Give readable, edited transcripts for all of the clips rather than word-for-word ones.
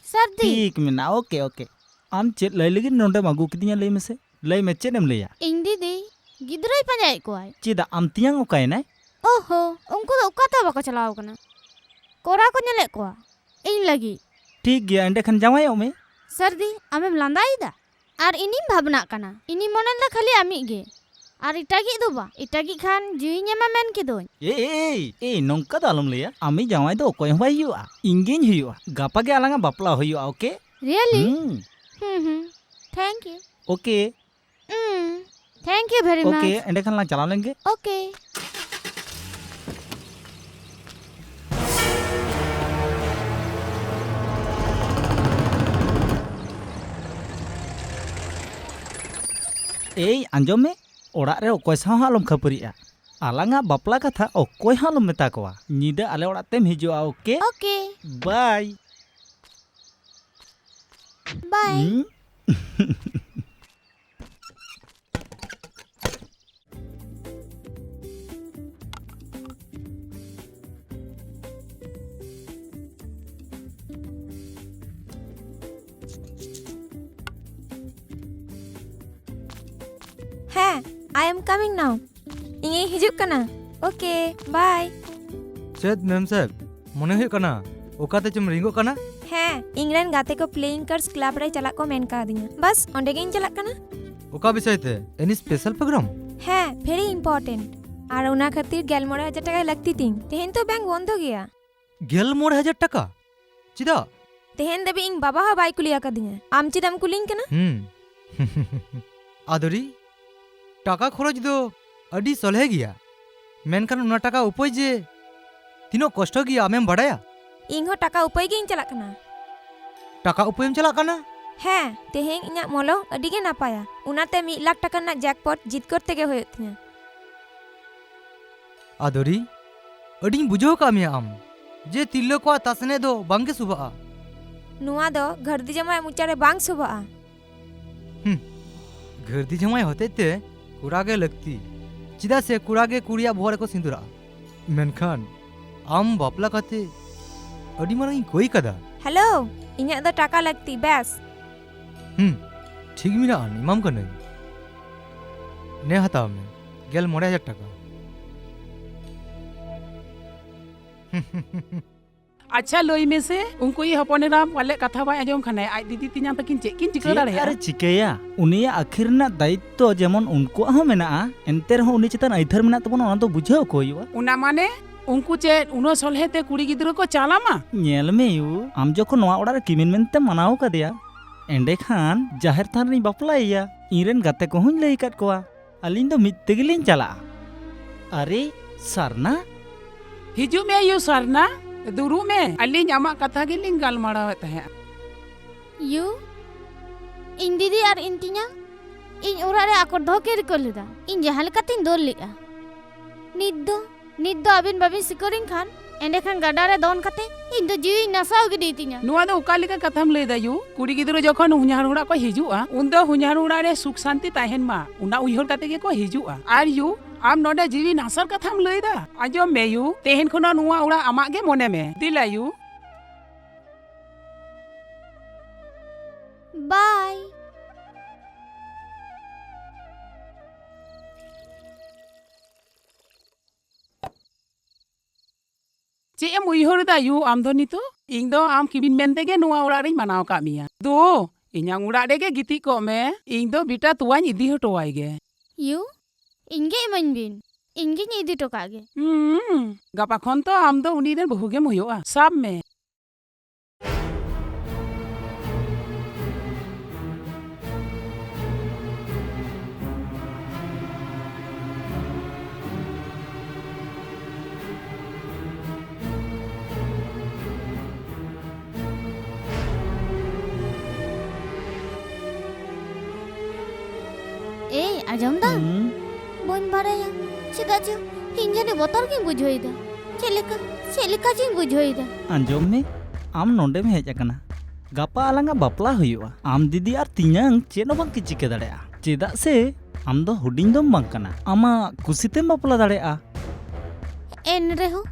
सर्दी ठीक मेना ओके ओके आम चेत लय लगी नोंडे मागू किदिया लय मेसे लय मे चेत एम लया इन दीदी गिद्राई पंजाय कोई चेदा आम तियांग ओकायनाय ओहो उनको तो उकाता बाको चलाव कना कोरा को नेले कोआ इन लगी ठीक गया एंडे खन जावायो मे सर्दी आमेम लांदाईदा आर इनिम भावना कना इनी मोनेल दा खाली आमी गे आर इटागी दो बा इटागी खान जुई नेमा मेन किदोन ए नोंका दो आलम लया आमी जावाय दो ओकोय हबाय हुआ इंगेन हुआ गापा गे आलांगा बापला हुआ okay really thank you okay thank you very much okay एंडे खन ला चला लेंगे ओके ए आंजम में ओड़ा रे ओकोय साव आलम खपरिया आलांगा बापला कथा ओकोय आलम मेता कोआ निदा आले ओड़ा तेम हिजुआ okay okay bye bye I am coming now. इंगे हिजुक कना. Okay, bye. चेद मैम साहब मने हुई कना ओकाते चुम रिंगो कना हाँ इंग्रैन गाते को प्लेइंग कार्ड्स क्लब रे चला को मेन का दिया बस ओंडे गिन चला कना ओका विषय ते एनी स्पेशल प्रोग्राम हाँ वेरी इंपॉर्टेंट आर उना खातिर 11,000 टाका लगती थी तेहेन तो बैंक बंद हो गया 11,000 टाका चिदा तेहेन देबी इंग बाबा हा बाई कुलिया का दिया आम चिदम कुलिंग कना आदरी टाका खरच दो अडी सलहे गया मेनखान उना टाका उपाय जे तीनो कष्ट गया आमेम बड़ाया इंग हो टाका उपाय गिन चला कना टाका उपायम चला कना हाँ तेहेन इना मोलो अडी गे नापाया उनाते 1 लाख टाका ना जैकपॉट जीत करते गे होय थिया आदरी अडी बुझो का मिया आम जे तिल्लो को तासने दो बांगे सुबा नुआ दो घरदी जमाय मुचारे बांग सुबा घरदी जमाय होते ते कुरागे लगती चिदा से कुरागे कुड़िया भोरे को सिंदुरा मेनखान आम बापला काते अडी मारंग कोई कदा हेलो इना दो टाका लगती बस ठीक मिना इमाम कने ने हताव में 11,000 टाका अच्छा लई में से उनको ये हपनेरा वाले कथा बाय आजम खाने आज दीदी तिना तकिन चेकिन चिका दाड़े अरे चिकेया उनिया आखिर ना दायित्व जेमन उनको हो मेना एंते रहो उनी चितान आइथर मेना तबन ओना तो बुझाव को हुआ उना माने उनको चे उनो सलहेते कुड़ी गिद्रो को चालामा नेल में यू आम जखो नवा ओड़ा रे किमिन मेनते मनाव कदिया एंडे खान जाहिर थान री बापलाइया इरेन गाते को हुन लई काट कोआ अलिन दो मित तेगिलिन चला अरे सरना हिजु में यू सरना दुरु में अलिन आमा कथा गिलिन गालमाराव तहे यू इन दीदी आर इन तिना इन ओरा रे आकर दो के रिकल लेदा इन जहां लेकातिन दोल लिया निद दो अबिन बाबिन सिकोरिन खान एंडे खान गाडा रे दोन कते इन दो जीवी नसाव गिदी तिना नुआ दो उका लेका कथाम लेदा यू कुड़ी गिद्रो जखन हुኛर हुड़ा को हिजुआ उन दो हुኛर हुड़ा रे सुख शांति ताहेन मा उना उइहर काते के को हिजुआ आर यू आम नोडे जीवी नासर कथाम लेदा आजो मे यू तेहेन खनो नुआ उड़ा आमा गे मोने में दिला यू बाय चे एम उइहर दा यू आम दो नितो इंग दो आम किबिन मेनते गे नुआ उड़ा रे मनाव का मिया दो इन्यां उड़ा रे गे गिति को में इंग दो बिटा तुआन इदी हटोवाई गे यू इंगे मन बिन इंगे इदी टोकागे गापा खन तो आम दो उनी रे बहु गे मोयोआ सब में ए आजम दा बोन बाराया चिदा जो हिंजने बोतर के बुझोइदा चेलिका जी बुझोइदा आंजम में आम नोंडे में हेज अकना गापा आलांगा बापला हुआ आम दीदी और तियांग चेनो बांग की चिके दाड़ेया चेदा से आम दो हुडिंग दम बांग कना आमा कुसितेम बापला दाड़ेया एन रे हो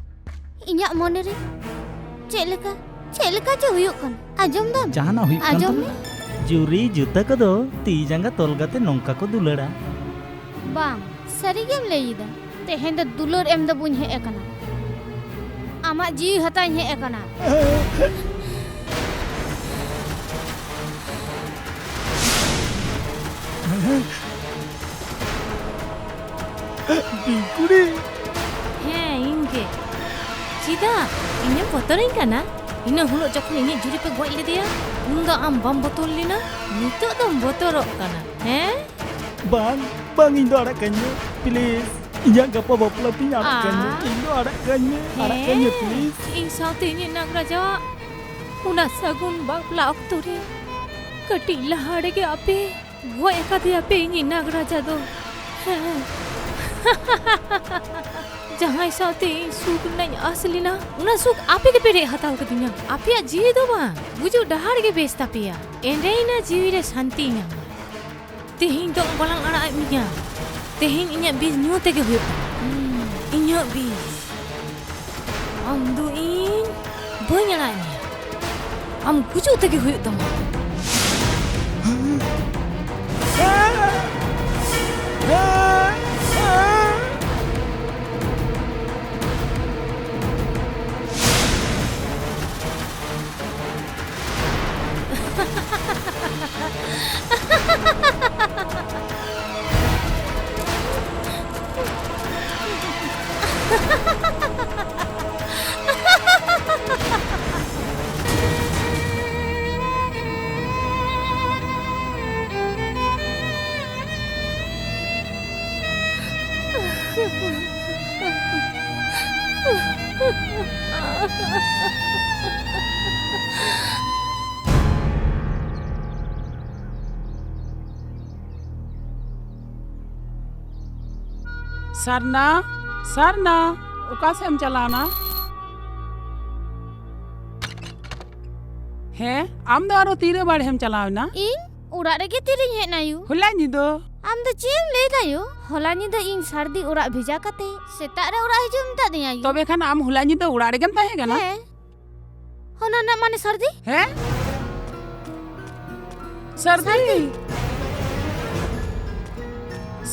इन्या मोने रे चेक लेका चे हुयुक कन आजम दम जहाना हुई kan आजम tama juri juta kodo ti janga tol gate nongka ko dulera बांग सरी गेम लेइदा तेहेन द दुलर एम द बुन हे एकना आमा जी हताई हे एकना bingkuri Heh, inge. Cida, ini botolin kana? Ini huluk jokon ini juri pe goi ledia. Unda am bam botol lina. Nitok dom botorok kana. Heh? bang indo arakannya please Inya gapa bapla pinya arakannya indo arakannya please Ing saute ini nagraja. Una sagun bapla oktori. Katila hade ke ape. Goi ekati ape ini nagraja do. Jangan saute suk nanya asli na. Una suk ape ke pere hatau ketinya. Ape ya jiwi do ba. Buju dahar ke bes tapi ya. Endai na jiwi re santi nya. Tehin dong balang anak minya. Tehin inya bis nyu tege huyuk. Inya bis. Am duin banyak lagi. Am kucu tege huyuk dong. Sarna ओका से हम चलाना है आम दो आरो तीरे बार हम चलावना इन उड़ा रेगे तिरिंग हे नायु होला निदो आम द चेम ले दायो होला नि द इन सर्दी उड़ा भेजा कते सेता रे उड़ा हिजुम ता दिया यु तबे खान आम होला निदो उड़ा रेगन ताहे गना है होना ना माने सर्दी है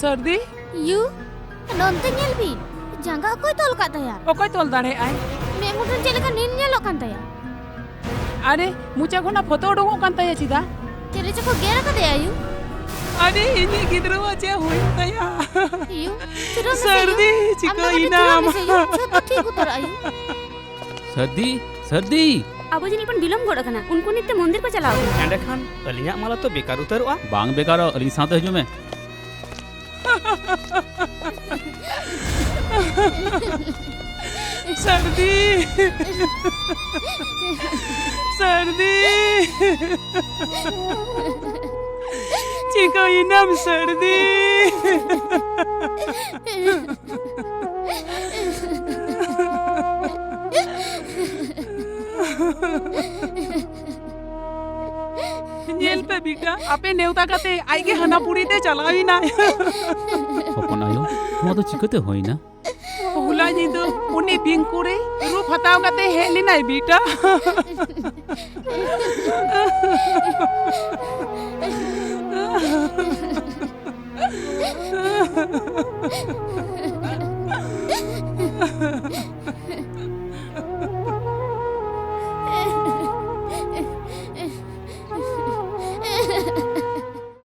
सर्दी यू नोंते नेल बी जंगा कोई तोल का तया ओकय तोल दाड़े आय मे मुठन चेलेका नीन नेलो कान तया अरे मुचा खोना फोटो उडोंगो कान ताया चिदा चेले चको गेरा का दया यू अरे इनी गिद्रो चे होय ताया यू चिरो सर्दी चिको इनाम सब ठीक उतर आयु सर्दी अब जनी पण बिलम गोड़ कना उनको नित्य मंदिर पे चलाओ एंडे खान अलिया माला तो बेकार उतरवा बांग बेकार अली साथे हजू में सर्दी चिको इनाम सर्दी नेल पे बिका आपे नेवता काते आइगे हनापुरी ते चलावी ना हपन आयो नो तो चिकते होई ना हुला जी तो उनी बिंकुरे रूप हटाव काते हेली नाय बीटा